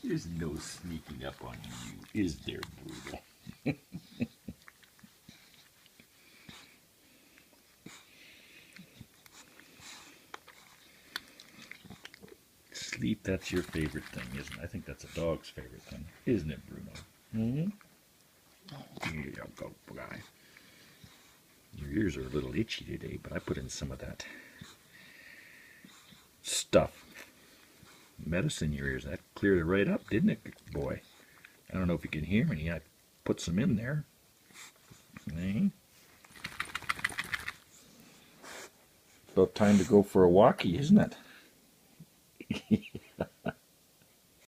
There's no sneaking up on you, is there, Brutal? Sleep, that's your favorite thing, isn't it? I think that's a dog's favorite thing, isn't it, Bruno? Here you go, guy. Your ears are a little itchy today, but I put in some of that stuff. Medicine in your ears. That cleared it right up, didn't it, boy? I don't know if you can hear me. I put some in there. About time to go for a walkie, isn't it?